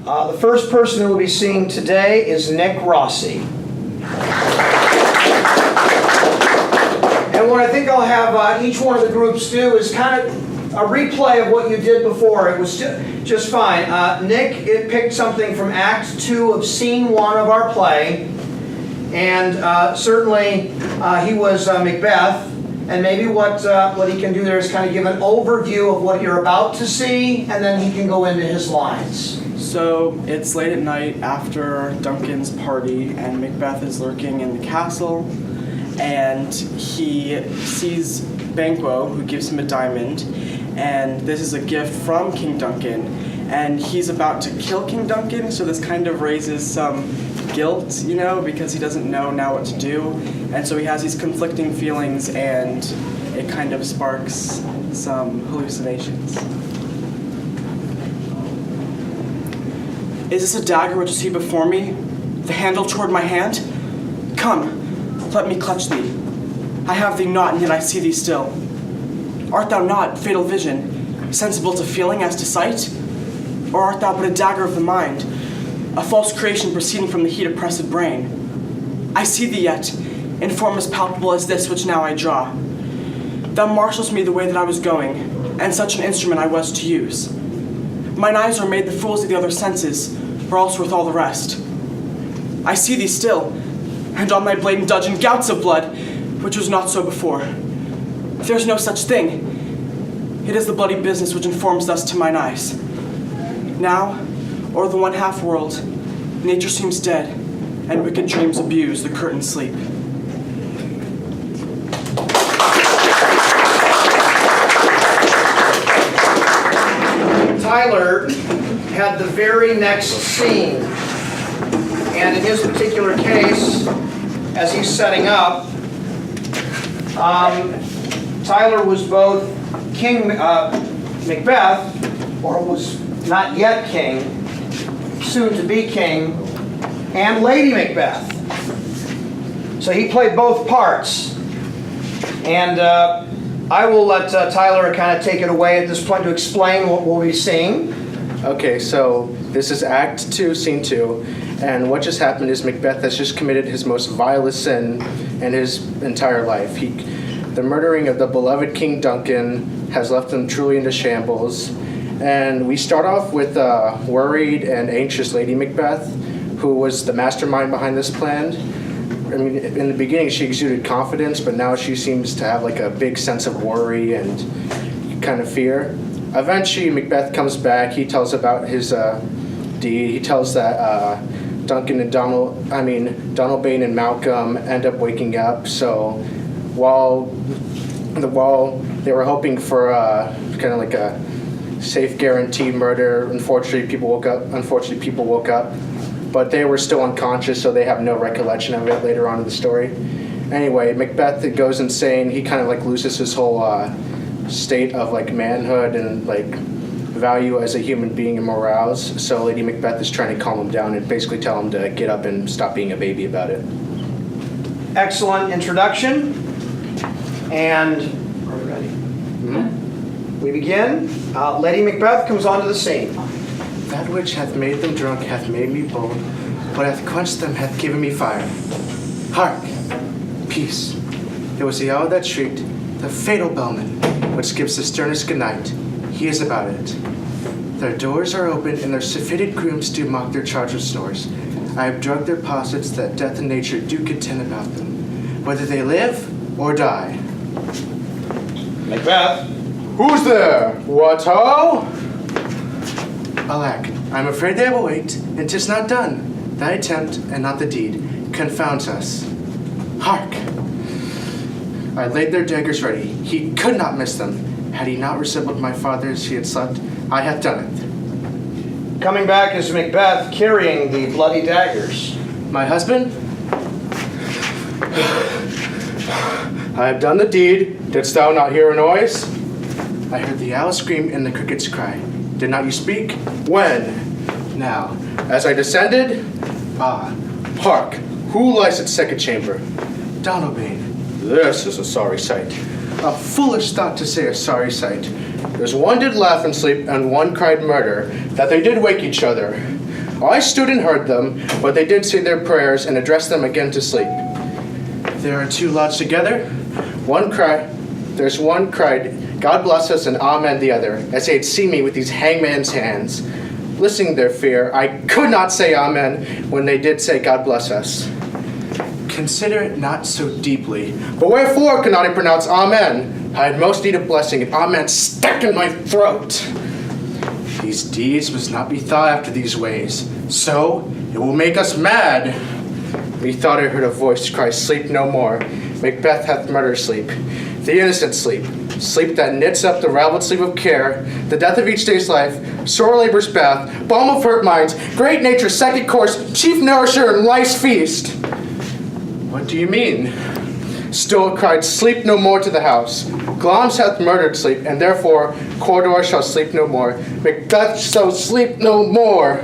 The first person who will be seeing today is Nick Rossi. And what I think I'll have each one of the groups do is kind of a replay of what you did before. It was just fine. Nick picked something from Act 2 of Scene 1 of our play. And certainly he was Macbeth. And maybe what he can do there is kind of give an overview of what you're about to see, and then he can go into his lines. So it's late at night after Duncan's party, and Macbeth is lurking in the castle, and he sees Banquo, who gives him a diamond, and this is a gift from King Duncan, and he's about to kill King Duncan, so this kind of raises some guilt, because he doesn't know now what to do, and so he has these conflicting feelings, and it kind of sparks some hallucinations. Is this a dagger which you see before me? The handle toward my hand? Come, let me clutch thee. I have thee not, and yet I see thee still. Art thou not, fatal vision, sensible to feeling as to sight? Or art thou but a dagger of the mind, a false creation proceeding from the heat-oppressed brain? I see thee yet, in form as palpable as this which now I draw. Thou marshallest me the way that I was going, and such an instrument I was to use. Mine eyes are made the fools of the other senses, or else with all the rest. I see thee still, and on thy blade indulge gouts of blood, which was not so before. There is no such thing. It is the bloody business which informs thus to mine eyes. Now, o'er the one-half world, nature seems dead, and wicked dreams abuse the curtained sleep. Tyler had the very next scene, and in his particular case, as he's setting up, Tyler was both King Macbeth, or was not yet king, soon to be king, and Lady Macbeth. So he played both parts, and I will let Tyler kind of take it away at this point to explain what we'll be seeing. Okay, so this is Act 2, Scene 2, and what just happened is Macbeth has just committed his most vilest sin in his entire life. The murdering of the beloved King Duncan has left him truly into shambles, and we start off with worried and anxious Lady Macbeth, who was the mastermind behind this plan. I mean, in the beginning she exuded confidence, but now she seems to have like a big sense of worry and kind of fear. Eventually, Macbeth comes back. He tells about his deed. He tells that Duncan and Donalbain and Malcolm end up waking up. So while they were hoping for kind of like a safe guaranteed murder, unfortunately people woke up. But they were still unconscious, so they have no recollection of it later on in the story. Anyway, Macbeth goes insane. He kind of like loses his whole state of like manhood and like value as a human being and morals. So Lady Macbeth is trying to calm him down and basically tell him to get up and stop being a baby about it. Excellent introduction. And are we ready? Mm-hmm. We begin. Lady Macbeth comes onto the scene. That which hath made them drunk hath made me bold. What hath quenched them hath given me fire. Hark! Peace. It was the owl that shrieked, the fatal bellman, which gives the sternest good night. He is about it. Their doors are open, and their fitted grooms do mock their charge of snores. I have drugged their posets that death and nature do contend about them, whether they live or die. Macbeth. Who's there? What ho? Alack, I'm afraid they will wait, and 'tis not done. Thy attempt, and not the deed, confounds us. Hark! I laid their daggers ready. He could not miss them. Had he not resembled my father as he had slept, I have done it. Coming back is Macbeth carrying the bloody daggers. My husband? I have done the deed. Didst thou not hear a noise? I heard the owl scream and the crickets cry. Did not you speak? When? Now, as I descended, hark, who lies at second chamber? Donalbain. This is a sorry sight. A foolish thought to say a sorry sight. There's one did laugh and sleep, and one cried murder, that they did wake each other. I stood and heard them, but they did say their prayers and addressed them again to sleep. There are two lodged together. One cried, God bless us, and amen the other, as they had seen me with these hangman's hands. Listening to their fear, I could not say amen when they did say God bless us. Consider it not so deeply. But wherefore could not I pronounce amen? I had most need of blessing, and amen stuck in my throat. These deeds must not be thought after these ways, so it will make us mad. Methought I heard a voice cry, sleep no more. Macbeth hath murder sleep. The innocent sleep. Sleep that knits up the raveled sleep of care, the death of each day's life, sore labor's bath, balm of hurt minds, great nature's second course, chief nourisher in life's feast. What do you mean? Still cried, sleep no more to the house. Glamis hath murdered sleep, and therefore Cawdor shall sleep no more. Macbeth shall sleep no more.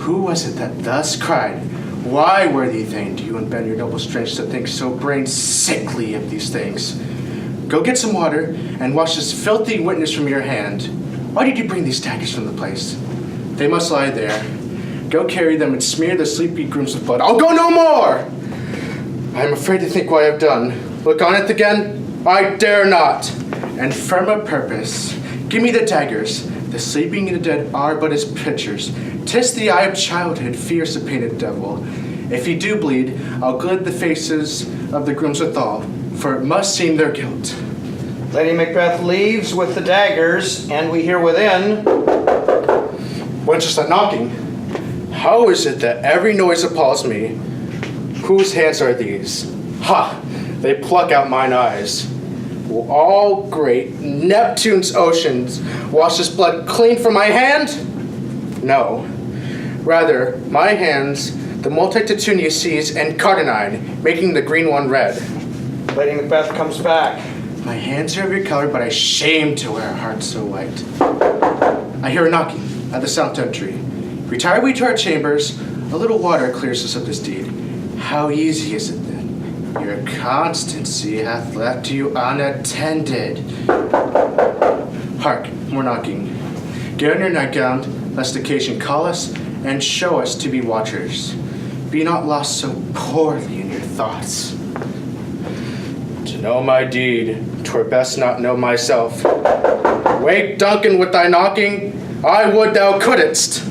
Who was it that thus cried? Why, worthy thane, do you unbend your noble strength to think so brain sickly of these things? Go get some water and wash this filthy witness from your hand. Why did you bring these daggers from the place? They must lie there. Go carry them and smear the sleepy grooms with blood. I'll go no more! I am afraid to think what I have done. Look on it again? I dare not. And firm of purpose. Give me the daggers. The sleeping and the dead are but his pictures. 'Tis the eye of childhood fears the painted devil. If he do bleed, I'll glid the faces of the grooms withal, for it must seem their guilt. Lady Macbeth leaves with the daggers, and we hear within. Whence is that knocking? How is it that every noise appalls me? Whose hands are these? Ha! They pluck out mine eyes. Will all great Neptune's oceans wash this blood clean from my hand? No. Rather, my hands, the multitudinous seas and cardinine, making the green one red. Lady Macbeth comes back. My hands are of your color, but I shame to wear a heart so white. I hear a knocking at the south entry. Retire we to our chambers. A little water clears us of this deed. How easy is it then? Your constancy hath left you unattended. Hark, more knocking. Get on your nightgown, lest occasion call us, and show us to be watchers. Be not lost so poorly in your thoughts. To know my deed, 'twere best not know myself. Wake, Duncan, with thy knocking. I would thou couldst.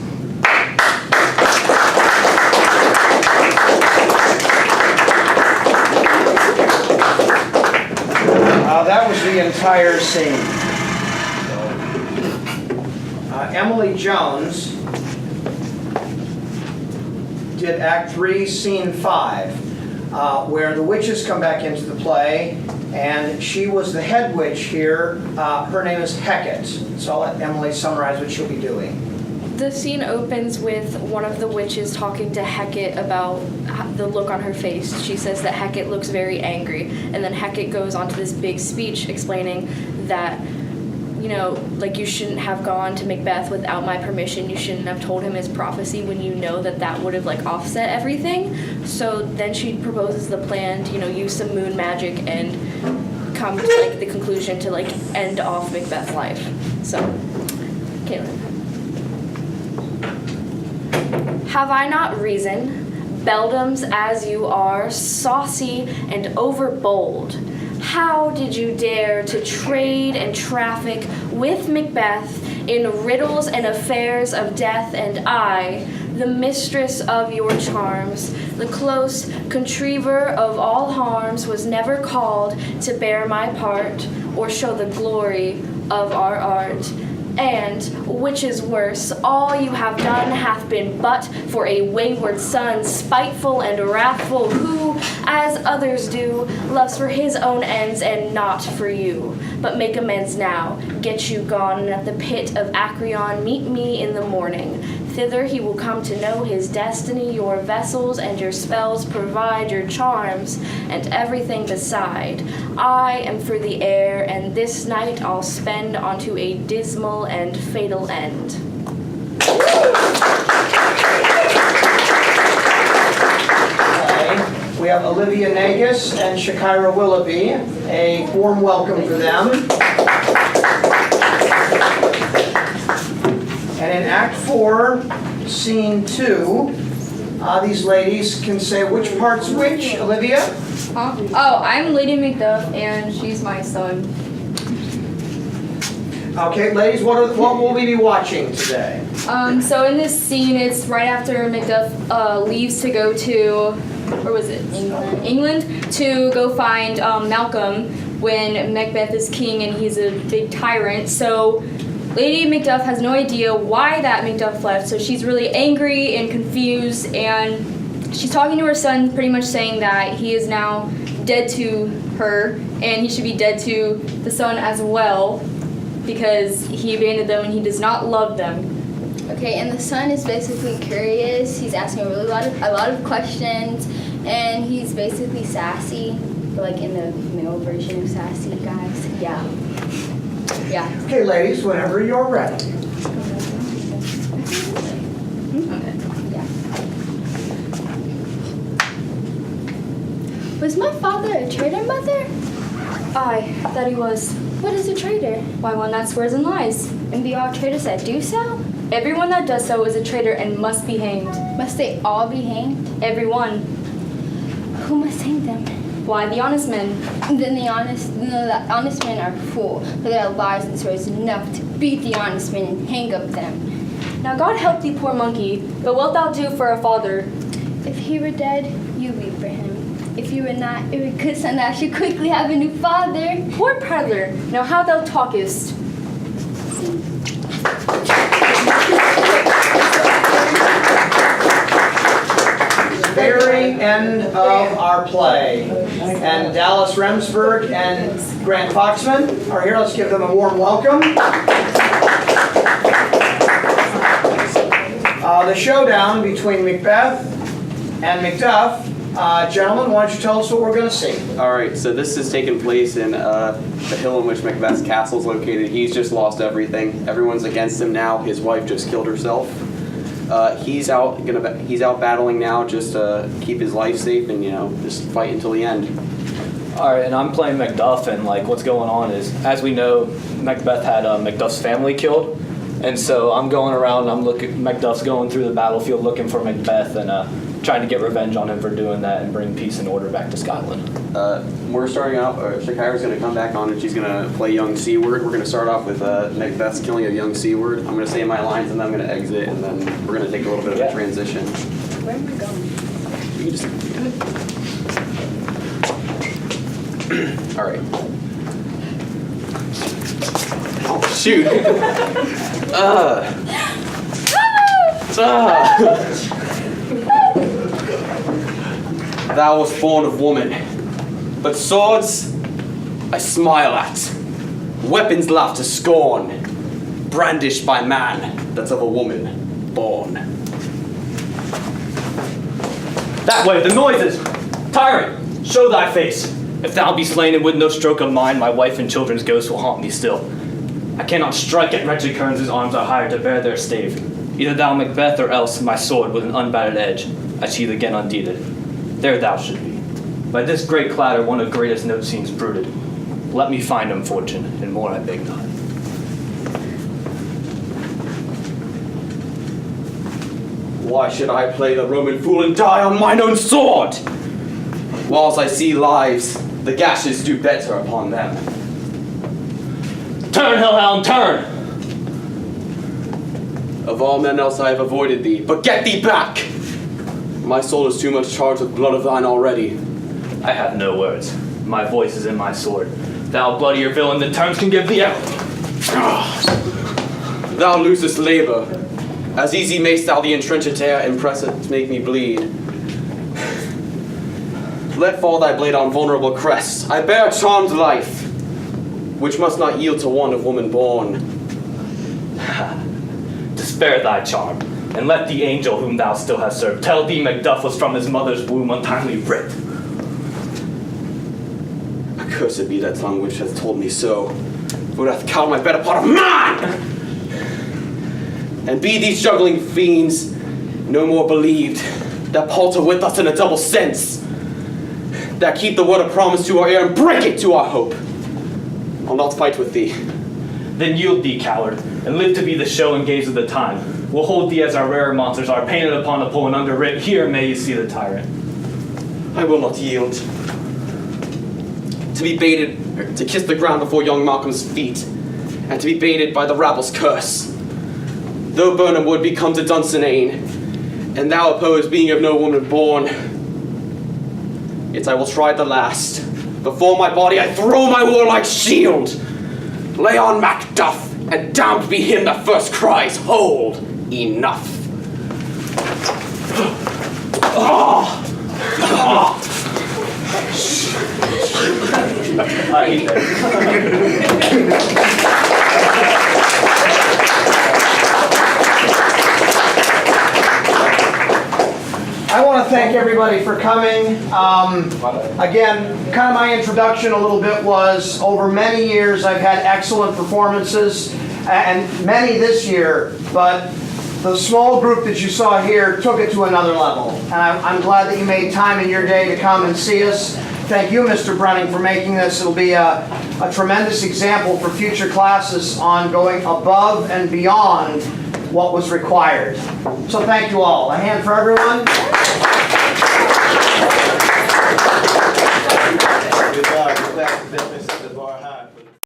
That was the entire scene. Emily Jones did Act 3, Scene 5, where the witches come back into the play, and she was the head witch here. Her name is Hecate. So I'll let Emily summarize what she'll be doing. The scene opens with one of the witches talking to Hecate about the look on her face. She says that Hecate looks very angry, and then Hecate goes on to this big speech explaining that, you know, like, you shouldn't have gone to Macbeth without my permission. You shouldn't have told him his prophecy when you know that that would have, like, offset everything. So then she proposes the plan to, you know, use some moon magic and come to, like, the conclusion to, like, end off Macbeth's life. So, Caitlin. Have I not reason, beldams as you are, saucy and overbold? How did you dare to trade and traffic with Macbeth in riddles and affairs of death, and I, the mistress of your charms, the close contriver of all harms, was never called to bear my part or show the glory of our art? And, which is worse, all you have done hath been but for a wayward son, spiteful and wrathful, who, as others do, loves for his own ends and not for you. But make amends now, get you gone, and at the pit of Acreon meet me in the morning. Thither he will come to know his destiny, your vessels and your spells provide, your charms, and everything beside. I am for the air, and this night I'll spend onto a dismal and fatal end. Okay. We have Olivia Nagus and Shakira Willoughby. A warm welcome for them. And in Act 4, Scene 2, these ladies can say which part's which. Olivia? Huh? Oh, I'm Lady Macbeth, and she's my son. Okay, ladies, what will we be watching today? So in this scene, it's right after Macbeth leaves to go to, where was it? England to go find Malcolm when Macbeth is king and he's a big tyrant. So Lady Macduff has no idea why that Macduff left, so she's really angry and confused, and she's talking to her son, pretty much saying that he is now dead to her, and he should be dead to the son as well, because he abandoned them and he does not love them. Okay, and the son is basically curious. He's asking a lot of questions, and he's basically sassy, but like in the male version of sassy, guys. Yeah. Okay, ladies, whenever you're ready. Was my father a traitor, Mother? Aye, that he was. What is a traitor? Why, one that swears and lies. And be all traitors that do so? Everyone that does so is a traitor and must be hanged. Must they all be hanged? Everyone. Who must hang them? Why, the honest men. Then the honest men are fool, for their lies and swords enough to beat the honest men and hang up them. Now God help thee, poor monkey, but wilt thou do for a father? If he were dead, you weep for him. If you were not, it would good son that I should quickly have a new father. Poor prattler, now how thou talkest. Very end of our play. And Dallas Remsburg and Grant Foxman are here. Let's give them a warm welcome. The showdown between Macbeth and Macduff. Gentlemen, why don't you tell us what we're going to see? All right, so this is taking place in the hill in which Macbeth's castle is located. He's just lost everything. Everyone's against him now. His wife just killed herself. He's out battling now just to keep his life safe and just fight until the end. All right, and I'm playing Macduff, and what's going on is, as we know, Macbeth had Macduff's family killed, and so I'm going around. Macduff's going through the battlefield looking for Macbeth and trying to get revenge on him for doing that and bring peace and order back to Scotland. We're starting off. Shakira's going to come back on, and she's going to play young Seaward. We're going to start off with Macbeth's killing of young Seaward. I'm going to say my lines, and then I'm going to exit, and then we're going to take a little bit of a transition. Where am I going? You can just. All right. Oh, shoot. Thou wast born of woman, but swords I smile at. Weapons laugh to scorn, brandished by man that's of a woman born. That way, the noises! Tyrant, show thy face! If thou be slain and with no stroke of mine, my wife and children's ghosts will haunt me still. I cannot strike at wretched kerns whose arms are hired to bear their stave. Either thou, Macbeth, or else my sword with an unbattered edge, I sheathe again undeeded. There thou should be. By this great clatter, one of greatest note scenes brooded. Let me find him, fortune, and more I beg not. Why should I play the Roman fool and die on mine own sword? Whilst I see lives, the gashes do better upon them. Turn, hellhound, turn! Of all men else I have avoided thee, but get thee back! My soul is too much charged with blood of thine already. I have no words. My voice is in my sword. Thou bloodier villain than terms can give thee out. Thou losest labor. As easy mayst thou the entrenched air impress it to make me bleed. Let fall thy blade on vulnerable crests. I bear a charmed life, which must not yield to one of woman born. To spare thy charm, and let the angel whom thou still hast served tell thee Macduff was from his mother's womb untimely ripped. Accursed be that tongue which hath told me so, for it hath cowed my better part of man! And be these juggling fiends no more believed, that palter with us in a double sense, that keep the word of promise to our ear and break it to our hope. I'll not fight with thee, Then yield thee, coward, and live to be the show and gaze of the time. We'll hold thee as our rare monsters are painted upon the pole and underwrit. Here may you see the tyrant. I will not yield. To be baited, to kiss the ground before young Malcolm's feet, and to be baited by the rabble's curse. Though Burnham would become to Dunsinane, and thou oppose being of no woman born, yet I will try the last. Before my body I throw my warlike shield. Lay on Macduff, and damned be him that first cries, hold, enough. I want to thank everybody for coming. Again, kind of my introduction a little bit was over many years I've had excellent performances, and many this year, but the small group that you saw here took it to another level. And I'm glad that you made time in your day to come and see us. Thank you, Mr. Brunning, for making this. It'll be a tremendous example for future classes on going above and beyond what was required. So thank you all. A hand for everyone.